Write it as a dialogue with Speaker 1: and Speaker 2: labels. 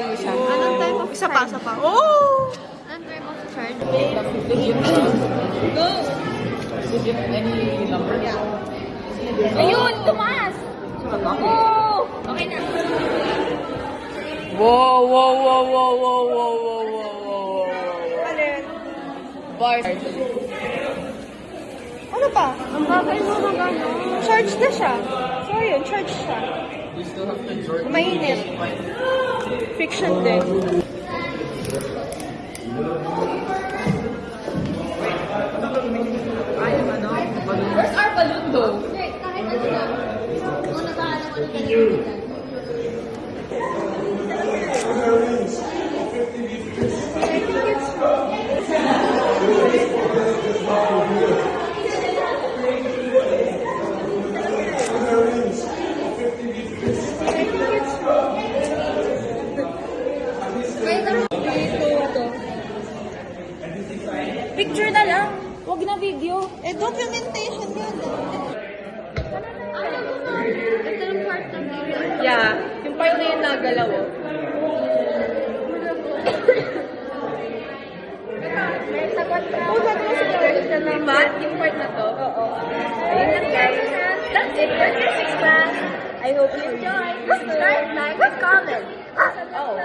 Speaker 1: Anong type of
Speaker 2: Isa pa.
Speaker 1: Oh! Anong type of charge?
Speaker 2: Go!
Speaker 1: Ayun! Tumaas! Oh! Okay na.
Speaker 2: Wow, wow, wow, wow, wow, wow, wow, wow.
Speaker 3: Alin?
Speaker 2: Bars.
Speaker 3: Ano pa?
Speaker 1: Ang bagay mo magano.
Speaker 3: Charge na siya. So, yun, charge siya. Mainit. Fiction din.
Speaker 2: Where's our balloon though?
Speaker 1: Hindi, kahit ano na. Kung nag-aalam ko na ganun.
Speaker 3: Picture na lang. Huwag na video. Eh, documentation yun.
Speaker 1: Ito yung part ng video.
Speaker 2: Yeah, yung part na yun nagalaw.
Speaker 1: May sagot ka.
Speaker 3: Oo, sabi mo sa question na.
Speaker 2: Diba? Yung part na to?
Speaker 3: Oo.
Speaker 2: Ayun lang guys.
Speaker 1: That's it for this class. I hope you enjoy. Subscribe, like, and comment.
Speaker 2: Oh.